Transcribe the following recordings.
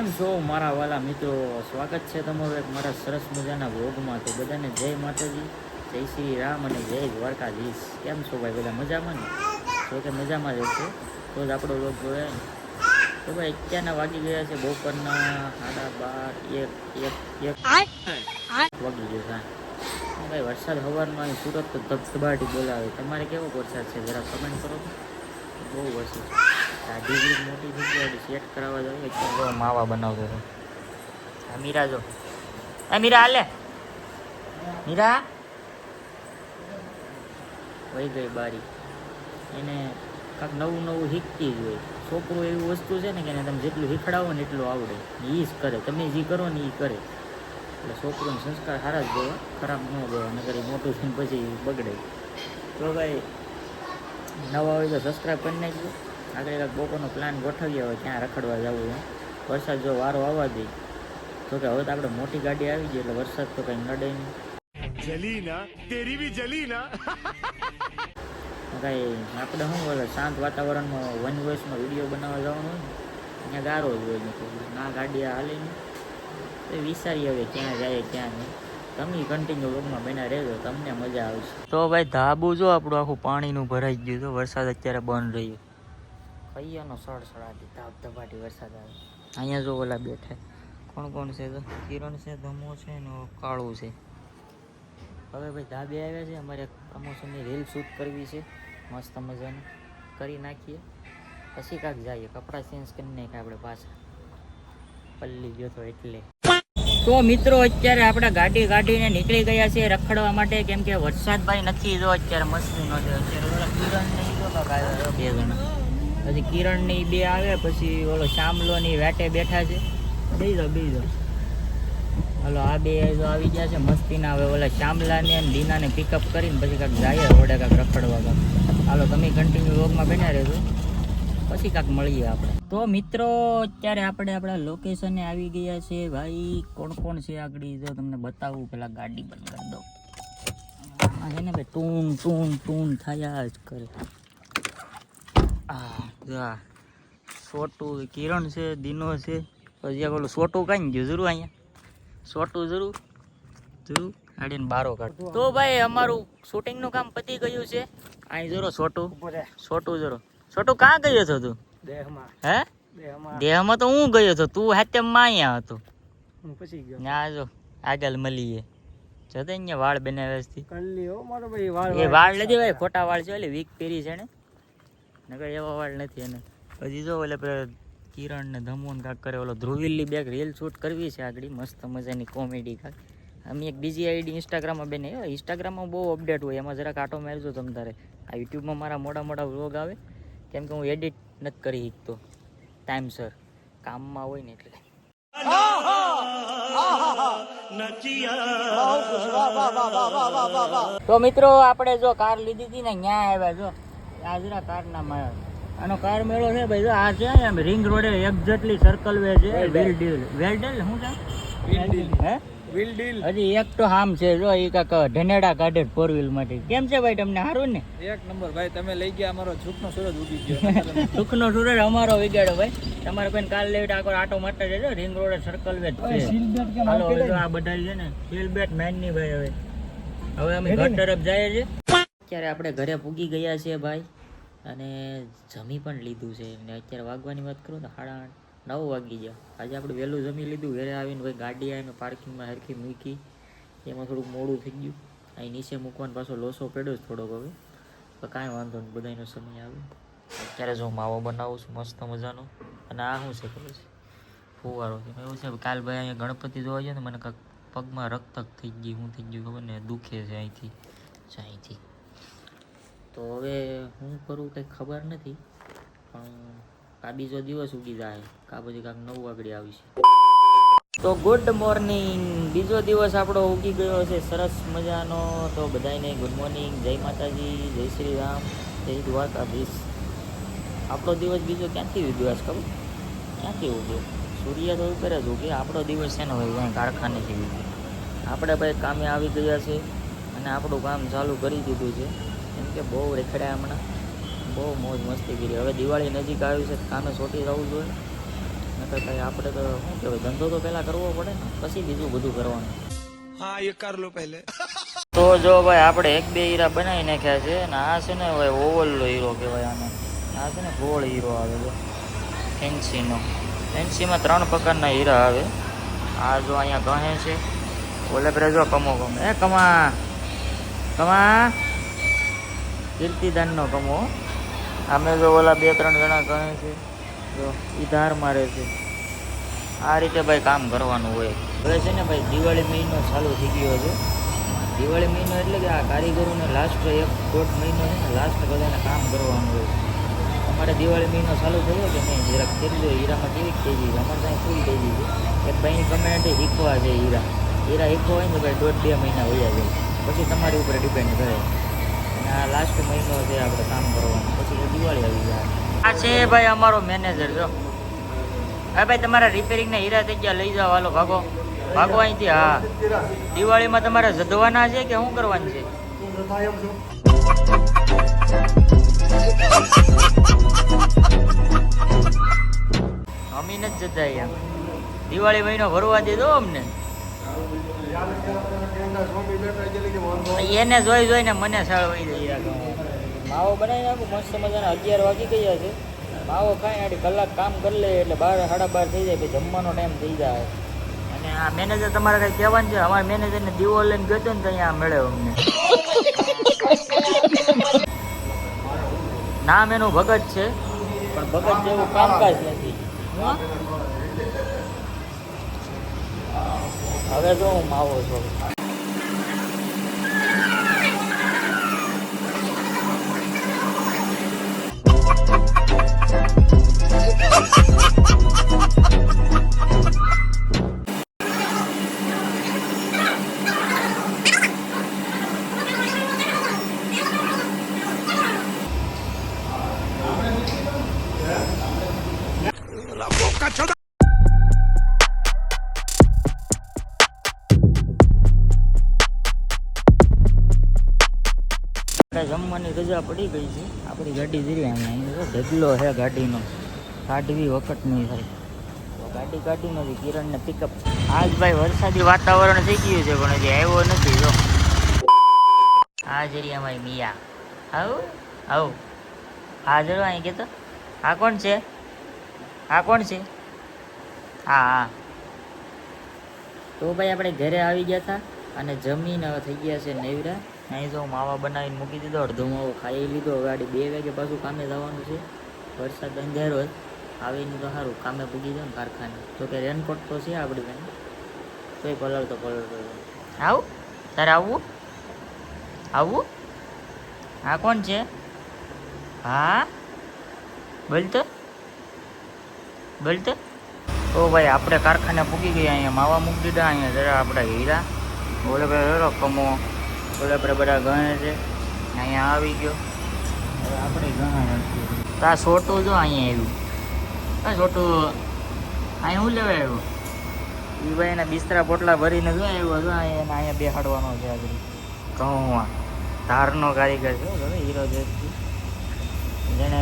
કેમ છો મારા વાલા મિત્રો? સ્વાગત છે તમારું એક મારા સરસ મજાના વ્લોગમાં. તો બધાને જય માતાજી, જય શ્રી રામ અને જય દ્વારકાધીશ. કેમ છો ભાઈ? બધા મજામાં ને? તો કે મજામાં જ હશે તો જ આપણો વ્લોગ જોયા ને. તો ભાઈ અત્યારના વાગી ગયા છે બપોરના 12:30 વાગી ગયા છે ભાઈ. વરસાદ સવારમાં અહીં સુરત તો ધબધબાટી બોલાવે. તમારે કેવો વરસાદ છે જરા કમેન્ટ કરો. બહુ વરસાદ, દાઢી મોટી થઈ ગઈ, સેટ કરાવવા જઈએ. જો માવા બનાવતો હતો આ મીરા. જો આ મીરા હાલે, મીરા વહી ગઈ બારી. એને કાંઈક નવું નવું શીખતી જ હોય. છોકરું એવી વસ્તુ છે ને કે તમે જેટલું શીખડાવો ને એટલું આવડે. એ જ કરે, તમે જે કરો ને એ કરે. એટલે છોકરોને સંસ્કાર સારા જ દેવા, ખરાબ ન દેવા, નકર એ મોટું થઈને પછી બગડે. તો ભાઈ નવા હોય તો સબસ્ક્રાઈબ કરી નાખજો. આગળ એક બપોરનો પ્લાન ગોઠવીએ હવે ક્યાં રખડવા જવું એમ. વરસાદ જો વારો આવવા દે તો કે હવે તો આપણે મોટી ગાડી આવી ગઈ એટલે વરસાદ તો કંઈ નડે નહીં. જલી ના તેરી બી જલી ના કાંઈ આપણે શું બોલે, શાંત વાતાવરણમાં વન વોઇસમાં વિડીયો બનાવવા જવાનું હોય ને અહીંયા ગારો જ હોય ને ના ગાડી હાલે નહીં. તો વિચારીએ હવે ક્યાં જાય ક્યાં નહીં. તમે કન્ટિન્યુ વ્લોગમાં બન્યા રહેજો, તમને મજા આવશે. તો ભાઈ ધાબુ જો આપણું આખું પાણીનું ભરાઈ ગયું. તો વરસાદ અત્યારે બંધ રહ્યો. કૈયાનો સળસળાટી ધબધબાટી વરસાદ આવે. અહીંયા જો ઓલા બેઠા કોણ કોણ છે? તો કિરણ છે, ધમો છે ને કાળું છે. હવે ભાઈ ધાબે આવ્યા છે. અમારે પ્રમોશનની રીલ શૂટ કરવી છે મસ્ત મજાની, કરી નાખીએ પછી કાંક જઈએ. કપડાં ચેન્જ કરી નાખીએ આપણે પાછા. પલ્લી ગયો તો એટલે. તો મિત્રો અત્યારે આપણે ગાડી કાઢીને નીકળી ગયા છે રખડવા માટે, કેમ કે વરસાદ ભાઈ નથી. જો અત્યારે મસ્તી નો છે. અત્યારે કિરણ નહીં જો કાંક આવ્યા 2 જણા. પછી કિરણ ની 2 આવે, પછી ઓલો શામલો ની વાટે બેઠા છે. બીજો હલો આ 2 જો આવી ગયા છે મસ્તીના. હવે ઓલા શામલા ને દીના ને પિકઅપ કરીને પછી કાંક જાય રોડે કાંક રખડવા કાંક. હાલો તમે કન્ટિન્યુ વ્લોગમાં બન્યા રહેજો, પછી કાંક મળીએ આપણે. તો મિત્રો અત્યારે આપણે આપણા લોકેશને આવી ગયા છે ભાઈ. કોણ કોણ છે આગળ જો તમને બતાવું. પેલા ગાડી બંધ કરી દો. હા છે ને ભાઈ, ટૂન ટૂન ટૂન થયા જ કરે. હા છોટું કિરણ છે, દીનો છે, પછી ઓલું છોટું કાંઈ ગયું જરૂર અહીંયા. છોટું જરૂર આડીને બારો કાઢ. તો ભાઈ અમારું શૂટિંગનું કામ પતી ગયું છે. અહીં જરો છોટું જરો. છોટું કાં ગયો હતો તું? હે દેહમાં તો હું ગયો હતો, તું હાથે અહીંયા હતો. ના જો આગળ મળીએ જતો અહીંયા વાળ બનાવ્યા. એ વાળ નથી ભાઈ, ખોટા વાળ છે. એટલે વીક પહેરી છે ને, નકર એવા વાળ નથી એને. પછી જો એટલે કિરણ ને ધમોન કાંક કરે. ઓલો ધ્રુવિલ્લી બેગ રીલ શૂટ કરવી છે આગળ મસ્ત મજાની કોમેડી કાંક. અમે એક બીજી આઈડી ઇન્સ્ટાગ્રામમાં બને. ઇન્સ્ટાગ્રામમાં બહુ અપડેટ હોય, એમાં જરાક આટો મારજો તમે તારે. આ યુટ્યુબમાં મારા મોટા વ્લોગ આવે, કેમ કે હું એડિટ નથી કરી શકતો ટાઈમસર, કામમાં હોય ને એટલે. તો મિત્રો આપણે જો કાર લીધી હતી ને ન્યા આવ્યા. જો આ જરા કારના માં આનો કાર મેળો છે ભાઈ. જો આ છે એમ રિંગ રોડે એક્ઝેક્ટલી સર્કલ વે છે. વેલડેલ શું છે? હે હજી એક તો હામ છે. જો એ કાક ઢનેડા કાઢે 4 વ્હીલ માટે. કેમ છે ભાઈ તમને? સારું ને? એક નંબર ભાઈ. તમે લઈ ગયા અમારો સુખનો સૂરજ ઉગી ગયો. સુખનો સૂરજ અમારો વિગાડો ભાઈ. તમારે કોઈ કાલ લેટ આખો આટો મારતા જજો. રિંગ રોડ સર્કલ વે છે. હાલો હવે જો આ બધા છે ને સીલ બેટ મેન ની ભાઈ. હવે અમે ઘર તરફ જઈએ છીએ. અત્યારે આપણે ઘરે પૂગી ગયા છીએ ભાઈ, અને જમી પણ લીધું છે. ને અત્યારે વાગવાની વાત કરું તો 9:30 વાગી ગયા. આજે આપણે વહેલું જમી લીધું. ઘરે આવીને ભાઈ ગાડી આવીને પાર્કિંગમાં હરખી મૂકી. એમાં થોડુંક મોડું થઈ ગયું. અહીં નીચે મૂકવાનો પાછો લોસો પડ્યો જ થોડોક. હવે તો કાંઈ વાંધો નહીં, બધાનો સમય આવે. અત્યારે જો માવો બનાવું છું મસ્ત મજાનો. અને આ શું છે ખબર છે? ફુવારો છે. એવું છે કાલ ભાઈ અહીંયા ગણપતિ જોવા જાય ને મને કાંઈક પગમાં રક્તક થઈ ગઈ. શું થઈ ગયું ખબર ને, દુખે છે અહીંથી. તો હવે હું કરું કંઈ ખબર નથી, પણ આ બીજો દિવસ ઉગી જાય કા પછી કાંઈક નવું આગળ આવી છે. તો ગુડ મોર્નિંગ. બીજો દિવસ આપણો ઉગી ગયો છે સરસ મજાનો. તો બધાને ગુડ મોર્નિંગ, જય માતાજી, જય શ્રી રામ, જય દ્વારકાધીશ. આપણો દિવસ બીજો ક્યાંથી ઉગ્યો છે ખબર? ક્યાંથી ઉગ્યો? સૂર્ય તો ઉપર જ ઉગે. આપણો દિવસ છે ને ભાઈ ત્યાં કારખાનેથી ઉગ્યો. આપણે ભાઈ કામે આવી ગયા છે અને આપણું કામ ચાલુ કરી દીધું છે. કેમ કે બહુ રેખડ્યા હમણાં, બહુ મોજ મસ્તી કરી. હવે દિવાળી નજીક આવી છે, કામે સોટી જવું જોઈએ. કઈ આપણે તો શું કહેવાય, ધંધો તો પહેલા કરવો પડે ને, પછી બીજું બધું કરવાનું. हाँ ये कर लो पहले. તો જો ભાઈ આપણે એક બે હીરા બનાવી નાખ્યા છે ને આ છે ને ભાઈ ઓવલનો હીરો કહેવાય આને. આ છે ને ગોળ હીરો આવે છે ફેન્સીનો. ફેન્સીમાં 3 પ્રકારના હીરા આવે. આ જો અહીંયા કહે છે ઓલે પર જો કમો એ કમા કીર્તિદાનનો કમો. અમે જો ઓલા 2-3 જણા કહે છે જો ઈ ધાર મારે છે. આ રીતે ભાઈ કામ કરવાનું હોય. હવે છે ને ભાઈ દિવાળી મહિનો ચાલુ થઈ ગયો છે. દિવાળી મહિનો એટલે કે આ કારીગરોને લાસ્ટ 1-1.5 મહિનો છે ને લાસ્ટ બધાને કામ કરવાનું હોય. અમારે દિવાળી મહિનો ચાલુ થયો કે નહીં જરાક કેટલું હીરામાં કેવી થઈ ગઈ અમારે ત્યાં ફૂલ થઈ ગઈ છે. એક ભાઈની કમેન્ટ શીખવા છે હીરા શીખવા હોય ને ભાઈ 1.5-2 મહિના વયા જાય પછી તમારી ઉપર ડિપેન્ડ કરે. અને આ લાસ્ટ મહિનો છે આપણે કામ કરવાનું પછી દિવાળી આવી જાય. આ છે ભાઈ અમારો મેનેજર જો. હા ભાઈ તમારા રિપેરિંગના હીરા થઈ ગયા લઈ જાઓ હાલો ભાગો અહીંથી. હા દિવાળીમાં તમારે જધવાના છે કે શું કરવાનું છે? અમી નથી જતા અહીંયા. દિવાળી મહિનો ભરવા દેજો અમને. એને જોઈને મને સાળવાઈ જાય. માવો બનાવી નાખું મસ્ત મજાના. 11 વાગી ગયા છે. માવો ખાઈ આડી કલાક કામ કરી લે એટલે 12-12:30 થઈ જાય પછી જમવાનો ટાઈમ થઈ જાય. અને આ મેનેજર તમારે કઈ કહેવાનું છે? અમારા મેનેજરને દીવો લઈને ગયો ને તો અહીંયા મળે અમને. નામ એનું ભગત છે પણ ભગત જેવું કામકાજ નથી. હવે જો હું માવો છું. જમવાની રજા પડી ગઈ છે. આપણી ગાડી જરી અહીંયા ઢગલો છે ગાડીનો. કાઢવી વખત નહીં થાય તો ગાડી કાઢી નથી. કિરણને પિકઅપ. આજ ભાઈ વરસાદી વાતાવરણ થઈ ગયું છે પણ હજી આવ્યો નથી. જો આ જરી અમારી મિયા આવું આ જરો અહીં કહેતો. આ કોણ છે? હા તો ભાઈ આપણે ઘરે આવી ગયા હતા અને જમીન થઈ ગયા છે નેવરા. અહીં જો માવા બનાવીને મૂકી દીધો. અડધો માવો ખાઈ લીધો. ગાડી 2 વાગે પાછું કામે જવાનું છે. વરસાદ અંધારો જ આવીને તો સારું કામે પૂગી જાવ ને કારખાને. તો કે રેનકોટ તો છે આપણી પાસે તોય પલળતો આવું. તારે આવવું? આ કોણ છે? હા બોલતો તો ભાઈ આપણે કારખાને પૂગી ગયા. અહીંયા માવા મૂકી દીધા. અહીંયા જરા આપણા હીરા બોલે ભાઈ કમો બોલે આપણે બધા ગણે છે. અહીંયા આવી ગયો. હવે આપણે ગણા તો આ છોટું જો અહીંયા આવ્યું. છોટું અહીંયા શું લેવા આવ્યું? એ ભાઈ એના બિસ્તરા પોટલા ભરીને જો આવ્યો હતો. અહીંયા બેહાડવાનો છે આગળ ઘઉં ધારનો કારીગર છે હીરો જે જેને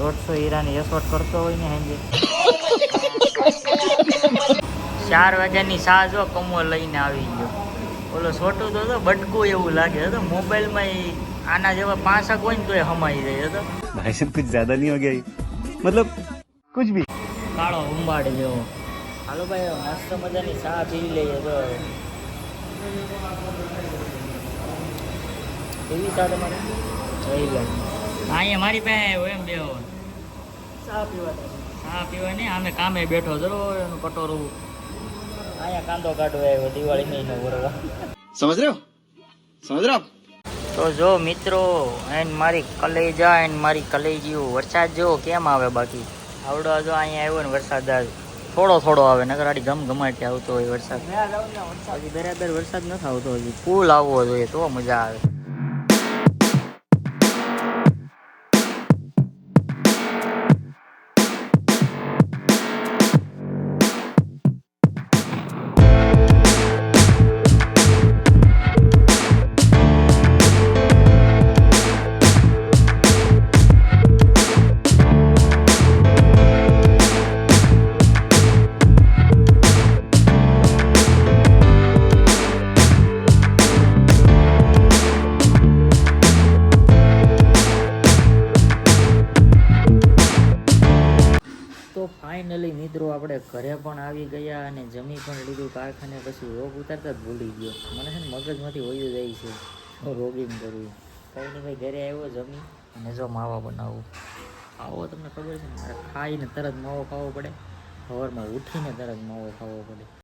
150 હીરાની એસોટ કરતો હોય ને હેંજે 4 વાગ્યાની સા જો કમો લઈને આવી ગયો. ઓલો છોટું તો બટકું એવું લાગે તો મોબાઈલમાં આના જેવા 5 હોય ને તો એ હમાઈ જાય હતો. भाई साहब कुछ ज्यादा नहीं हो गया मतलब कुछ भी કાળો ઉંબાડ જેવો. હાલો ભાઈ મસ્ત મજાની ચા પી લઈએ. તો એવી ચા તમારે જઈ લે. અહીંયા મારી પાસે આવ્યો એમ બેહો ચા પીવા નહીં. અમે કામે બેઠો જરો એનું કટોરું અહીંયા કાંદો કાઢવા આવ્યો દિવાળી મહિનો ભરવા. समझ रहे हो તો જો મિત્રો એન્ડ મારી કલેજા એન્ડ મારી કલેજીઓ વરસાદ જો કેમ આવે. બાકી આવડો જો અહીંયા આવ્યો ને વરસાદ થોડો આવે નકર આડી ગમગમાટી આવતો હોય વરસાદ. હજી બરાબર વરસાદ નથી આવતો. હજી ફૂલ આવવો જોઈએ તો મજા આવે. ફાઇનલી મિત્રો આપણે ઘરે પણ આવી ગયા અને જમી પણ લીધું કારખાને. પછી રોગ ઉતારતા જ ભૂલી ગયો. મને છે ને મગજમાંથી વયું જાય છે રોગિંગ કરવું. કંઈ નહીં ભાઈ, ઘરે આવ્યો જમી અને જો માવા બનાવું. આવો તમને ખબર છે ને, મારે ખાઈને તરત માવો ખાવો પડે, સવારમાં ઉઠીને તરત માવો ખાવો પડે.